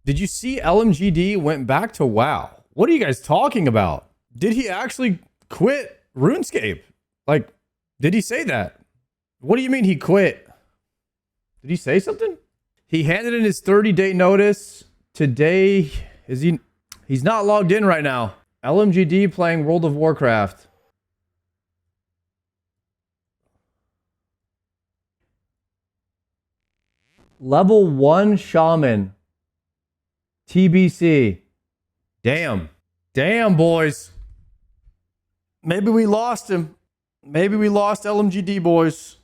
Did you see LMGD went back to WoW? What are you guys talking about? Did he actually quit RuneScape? Like, did he say that? What do you mean he quit? Did he say something? He handed in his 30-day notice. Today, he's not logged in right now. LMGD playing World of Warcraft. Level 1 Shaman. TBC. Damn. Damn, boys. Maybe we lost him. Maybe we lost LMGD, boys.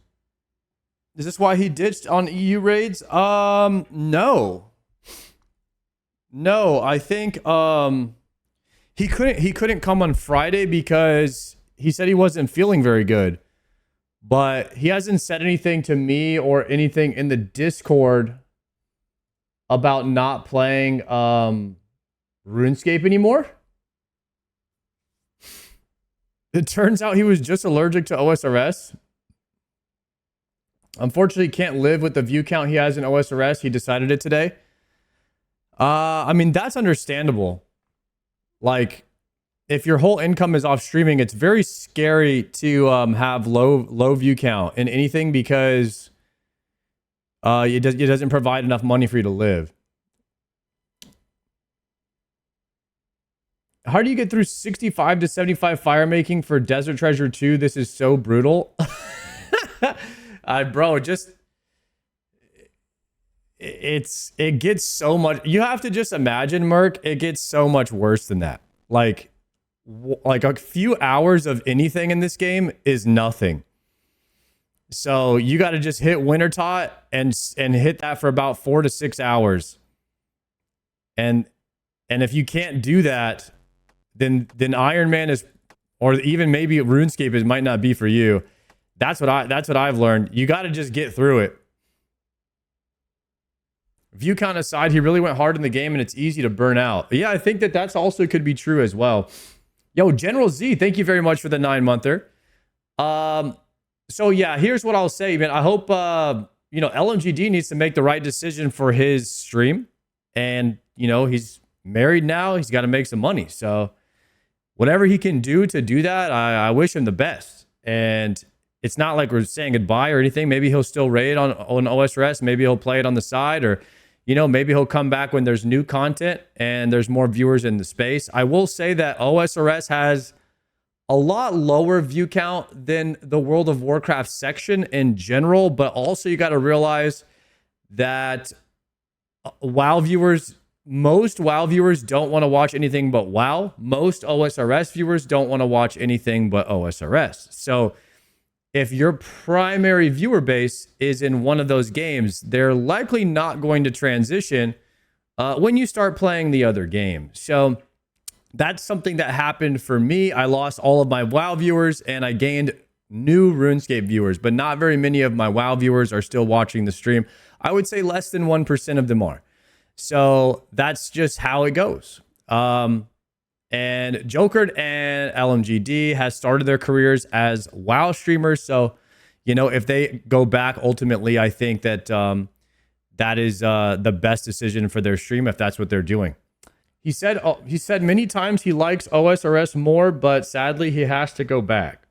Is this why he ditched on EU raids? No. No, I think he couldn't come on Friday because he said he wasn't feeling very good. But he hasn't said anything to me or anything in the Discord about not playing RuneScape anymore. It turns out he was just allergic to OSRS. Unfortunately, can't live with the view count he has in OSRS. He decided it today. I mean, that's understandable. Like, if your whole income is off streaming, it's very scary to have low view count in anything because it doesn't provide enough money for you to live. How do you get through 65 to 75 fire making for Desert Treasure 2? This is so brutal. Bro, just it gets so much. You have to just imagine, Merc, it gets so much worse than that. Like a few hours of anything in this game is nothing. So you got to just hit Winter Tot and hit that for about 4 to 6 hours. And if you can't do that, then Iron Man is, or even maybe RuneScape might not be for you. That's what I've learned. You got to just get through it. View count aside, he really went hard in the game and it's easy to burn out. Yeah, I think that's also could be true as well. Yo, General Z, thank you very much for the 9-monther. So yeah, here's what I'll say, man. I hope LMGD needs to make the right decision for his stream. And he's married now. He's got to make some money. So whatever he can do to do that, I wish him the best. And it's not like we're saying goodbye or anything. Maybe he'll still raid on OSRS. Maybe he'll play it on the side, or maybe he'll come back when there's new content and there's more viewers in the space. I will say that OSRS has a lot lower view count than the World of Warcraft section in general, but also you got to realize that most WoW viewers don't want to watch anything but WoW. Most OSRS viewers don't want to watch anything but OSRS. So if your primary viewer base is in one of those games, they're likely not going to transition when you start playing the other game. So that's something that happened for me. I lost all of my WoW viewers and I gained new RuneScape viewers, but not very many of my WoW viewers are still watching the stream. I would say less than 1% of them are. So that's just how it goes. And Jokered and LMGD has started their careers as WoW streamers. So, if they go back, ultimately, I think that that is the best decision for their stream if that's what they're doing. He said many times he likes OSRS more, but sadly he has to go back.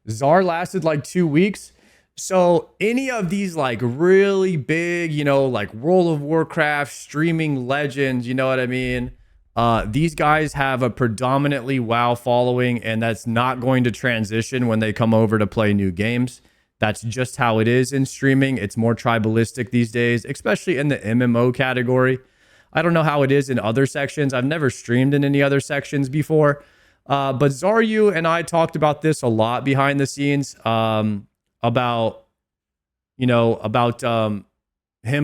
Czar lasted like 2 weeks. So any of these like really big, like World of Warcraft streaming legends, you know what I mean? These guys have a predominantly WoW following, and that's not going to transition when they come over to play new games. That's just how it is in streaming. It's more tribalistic these days, especially in the MMO category. I don't know how it is in other sections. I've never streamed in any other sections before. But Zaryu and I talked about this a lot behind the scenes, about him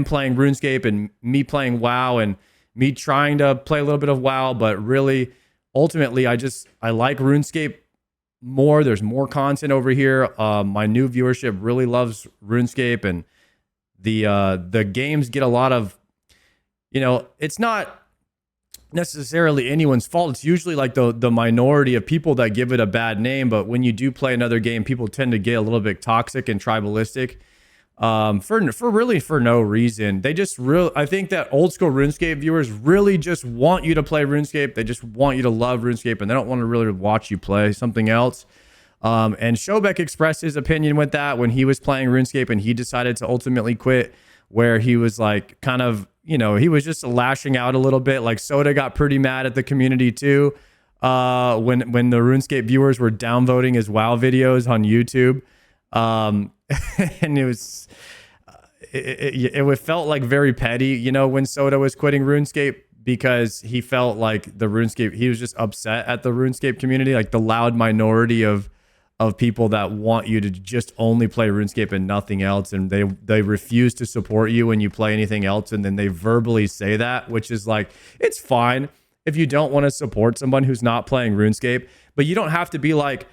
playing RuneScape and me playing WoW and me trying to play a little bit of WoW, but really, ultimately, I like RuneScape more. There's more content over here. My new viewership really loves RuneScape, and the games get a lot of, it's not necessarily anyone's fault. It's usually like the minority of people that give it a bad name. But when you do play another game, people tend to get a little bit toxic and tribalistic. for no reason. They just I think that old school RuneScape viewers really just want you to play RuneScape. They just want you to love RuneScape, and they don't want to really watch you play something else. And Shobek expressed his opinion with that when he was playing RuneScape and he decided to ultimately quit, where he was like kind of, you know, he was just lashing out a little bit. Like Soda got pretty mad at the community too, when the RuneScape viewers were downvoting his WoW videos on YouTube. And it felt like very petty, you know, when Soda was quitting RuneScape, because he felt like the RuneScape, he was just upset at the RuneScape community, like the loud minority of people that want you to just only play RuneScape and nothing else, and they refuse to support you when you play anything else, and then they verbally say that, which is like, it's fine if you don't want to support someone who's not playing RuneScape, but you don't have to be like,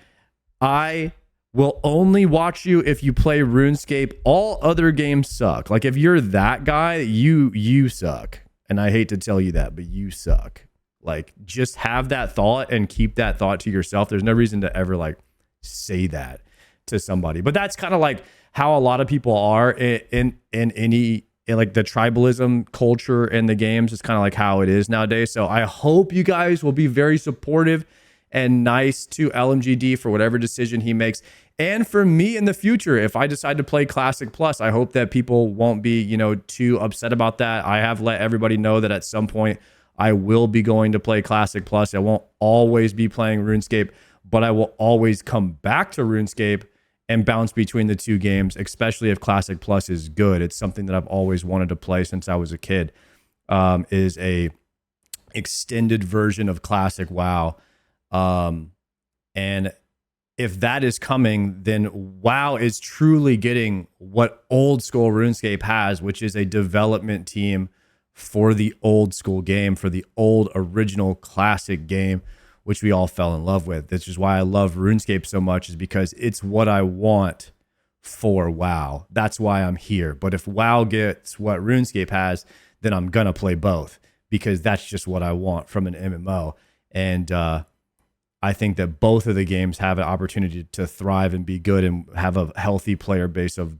I will only watch you if you play RuneScape. All other games suck. Like if you're that guy, you suck. And I hate to tell you that, but you suck. Like just have that thought and keep that thought to yourself. There's no reason to ever like say that to somebody. But that's kind of like how a lot of people are in like the tribalism culture in the games. It's kind of like how it is nowadays. So I hope you guys will be very supportive and nice to LMGD for whatever decision he makes. And for me in the future, if I decide to play Classic Plus, I hope that people won't be, you know, too upset about that. I have let everybody know that at some point I will be going to play Classic Plus. I won't always be playing RuneScape, but I will always come back to RuneScape and bounce between the two games, especially if Classic Plus is good. It's something that I've always wanted to play since I was a kid, is a extended version of Classic WoW. And if that is coming, then WoW is truly getting what old school RuneScape has, which is a development team for the old school game, for the old original classic game, which we all fell in love with. This is why I love RuneScape so much, is because it's what I want for WoW. That's why I'm here. But if WoW gets what RuneScape has, then I'm going to play both, because that's just what I want from an MMO. And, I think that both of the games have an opportunity to thrive and be good and have a healthy player base of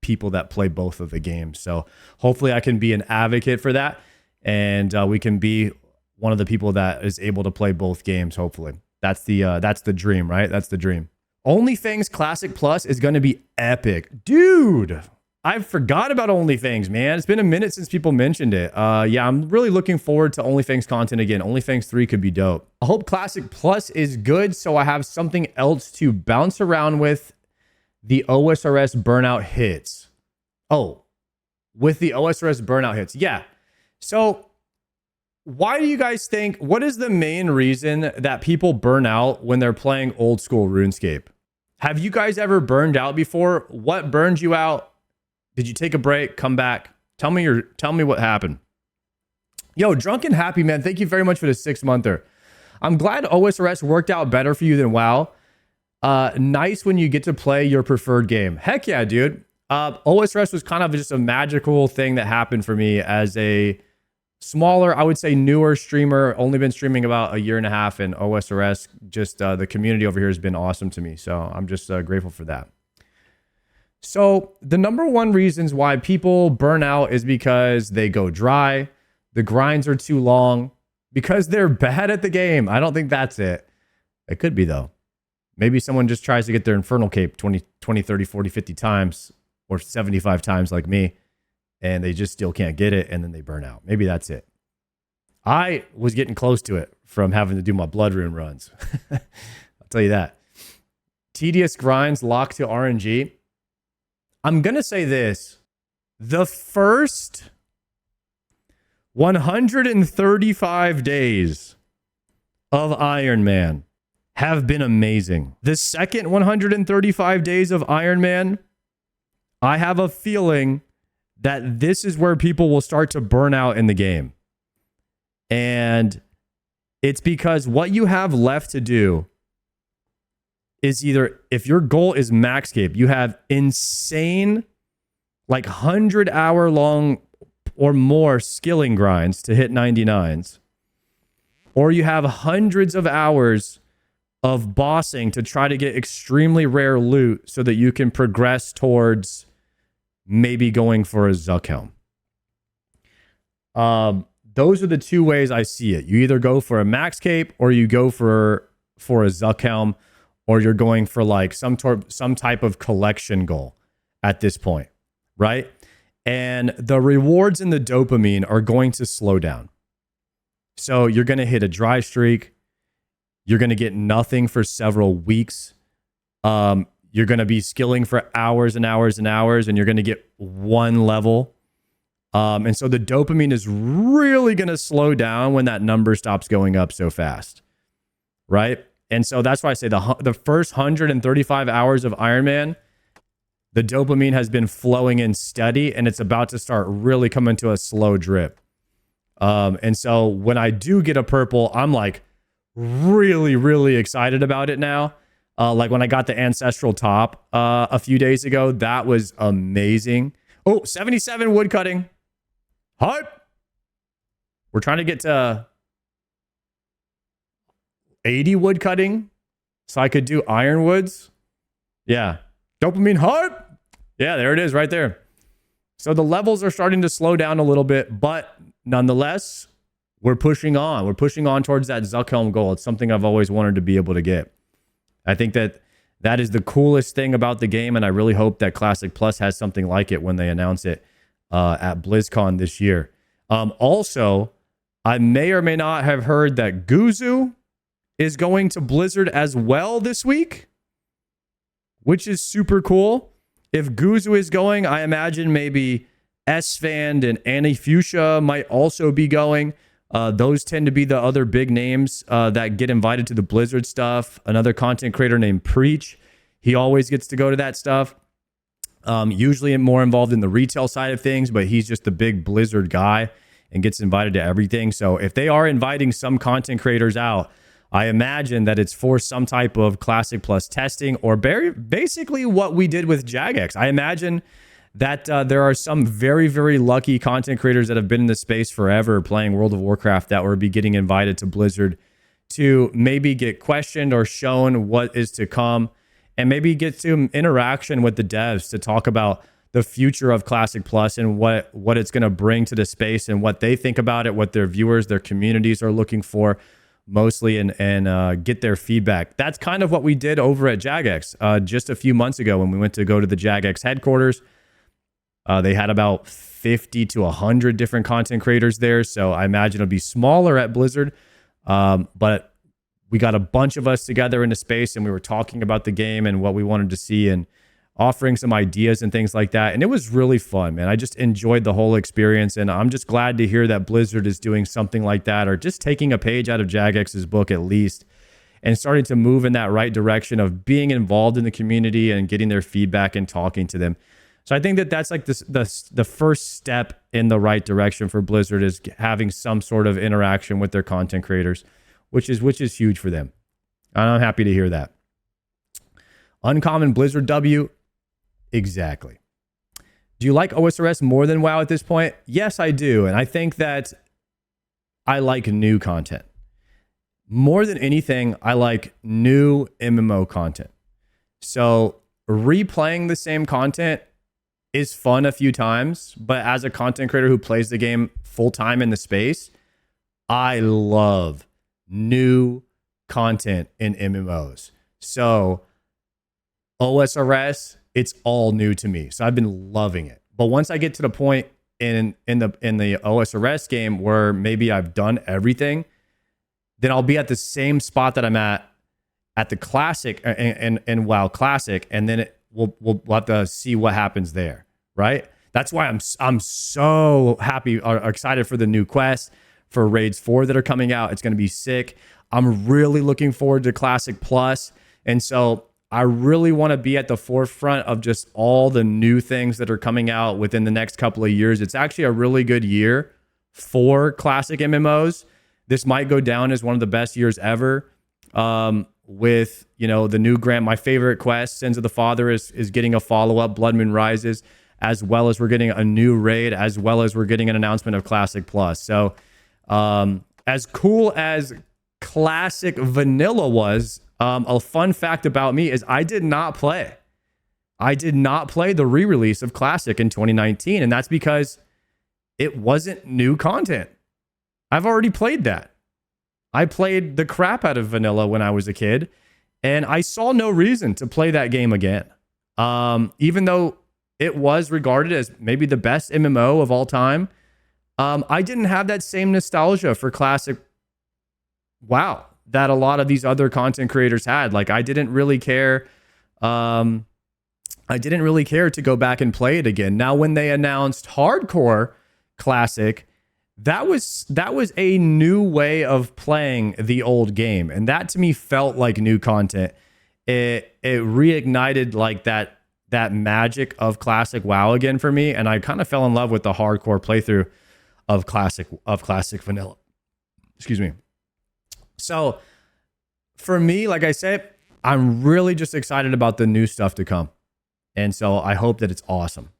people that play both of the games. So hopefully I can be an advocate for that, and we can be one of the people that is able to play both games. Hopefully that's the dream, right? That's the dream. OnlyFans Classic Plus is going to be epic, dude. I forgot about OnlyFans, man. It's been a minute since people mentioned it. Yeah, I'm really looking forward to OnlyFans content again. OnlyFans 3 could be dope. I hope Classic Plus is good, so I have something else to bounce around with the OSRS burnout hits. Oh, with the OSRS burnout hits. Yeah. So why do you guys think, what is the main reason that people burn out when they're playing old school RuneScape? Have you guys ever burned out before? What burned you out? Did you take a break? Come back. Tell me what happened. Yo, Drunken Happy, man. Thank you very much for the 6-monther. I'm glad OSRS worked out better for you than WoW. Nice when you get to play your preferred game. Heck yeah, dude. OSRS was kind of just a magical thing that happened for me as a smaller, I would say newer streamer. Only been streaming about a year and a half, and OSRS, just the community over here has been awesome to me. So I'm just grateful for that. So the number one reasons why people burn out is because they go dry, the grinds are too long, because they're bad at the game. I don't think that's it. It could be, though. Maybe someone just tries to get their Infernal Cape 20, 30, 40, 50 times, or 75 times like me, and they just still can't get it, and then they burn out. Maybe that's it. I was getting close to it from having to do my Blood Rune runs. I'll tell you that. Tedious grinds locked to RNG. I'm going to say this. The first 135 days of Iron Man have been amazing. The second 135 days of Iron Man, I have a feeling that this is where people will start to burn out in the game. And it's because what you have left to do is either, if your goal is maxcape, you have insane, like 100-hour long or more skilling grinds to hit 99s, or you have hundreds of hours of bossing to try to get extremely rare loot so that you can progress towards maybe going for a Zuck helm. Those are the two ways I see it. You either go for a max cape or you go for a Zuck helm, or you're going for like some type of collection goal at this point, right? And the rewards in the dopamine are going to slow down. So you're going to hit a dry streak. You're going to get nothing for several weeks. You're going to be skilling for hours and hours and hours, and you're going to get one level. And so the dopamine is really going to slow down when that number stops going up so fast, right? And so that's why I say the first 135 hours of Iron Man, the dopamine has been flowing in steady, and it's about to start really coming to a slow drip. And so when I do get a purple, I'm like really, really excited about it now. Like when I got the Ancestral Top a few days ago, that was amazing. Oh, 77 woodcutting. Hype. We're trying to get to 80 woodcutting so I could do ironwoods. Yeah. Dopamine hype. Yeah, there it is right there. So the levels are starting to slow down a little bit, but nonetheless, we're pushing on. We're pushing on towards that Zuck helm goal. It's something I've always wanted to be able to get. I think that is the coolest thing about the game, and I really hope that Classic Plus has something like it when they announce it at BlizzCon this year. Also, I may or may not have heard that Guzu is going to Blizzard as well this week, which is super cool. If Guzu is going, I imagine maybe Esfand and Annie Fuchsia might also be going. Those tend to be the other big names that get invited to the Blizzard stuff. Another content creator named Preach, he always gets to go to that stuff. Usually more involved in the retail side of things, but he's just the big Blizzard guy and gets invited to everything. So if they are inviting some content creators out, I imagine that it's for some type of Classic Plus testing, or basically what we did with Jagex. I imagine that there are some very, very lucky content creators that have been in the space forever playing World of Warcraft that will be getting invited to Blizzard to maybe get questioned or shown what is to come, and maybe get some interaction with the devs to talk about the future of Classic Plus and what it's going to bring to the space and what they think about it, what their viewers, their communities are looking for mostly, and get their feedback. That's kind of what we did over at Jagex just a few months ago when we went to go to the Jagex headquarters. They had about 50 to 100 different content creators there, so I imagine it'll be smaller at Blizzard, but we got a bunch of us together in a space, and we were talking about the game and what we wanted to see and offering some ideas and things like that. And it was really fun, man. I just enjoyed the whole experience, and I'm just glad to hear that Blizzard is doing something like that, or just taking a page out of Jagex's book at least, and starting to move in that right direction of being involved in the community and getting their feedback and talking to them. So I think that that's like the first step in the right direction for Blizzard, is having some sort of interaction with their content creators, which is huge for them. And I'm happy to hear that. Uncommon Blizzard W. Exactly. Do you like OSRS more than WoW at this point? Yes, I do. And I think that I like new content. More than anything, I like new MMO content. So replaying the same content is fun a few times, but as a content creator who plays the game full time in the space, I love new content in MMOs. So OSRS, it's all new to me. So I've been loving it. But once I get to the point in the OSRS game where maybe I've done everything, then I'll be at the same spot that I'm at the Classic and WoW Classic, and then we'll have to see what happens there, right? That's why I'm so happy or excited for the new quest for Raids 4 that are coming out. It's going to be sick. I'm really looking forward to Classic Plus, and so I really want to be at the forefront of just all the new things that are coming out within the next couple of years. It's actually a really good year for classic MMOs. This might go down as one of the best years ever. With, you know, the new grant, my favorite quest, Sins of the Father, is getting a follow-up, Blood Moon Rises, as well as we're getting a new raid, as well as we're getting an announcement of Classic Plus. So as cool as Classic Vanilla was, a fun fact about me is I did not play I did not play the re-release of Classic in 2019, and that's because it wasn't new content. I've already played that. I played the crap out of vanilla when I was a kid, and I saw no reason to play that game again. Even though it was regarded as maybe the best MMO of all time, I didn't have that same nostalgia for Classic WoW that a lot of these other content creators had. Like, I didn't really care. I didn't really care to go back and play it again. Now, when they announced Hardcore Classic, that was a new way of playing the old game, and that to me felt like new content. It reignited like that magic of Classic WoW again for me, and I kind of fell in love with the hardcore playthrough of Classic Vanilla. Excuse me. So for me, like I said, I'm really just excited about the new stuff to come. And so I hope that it's awesome.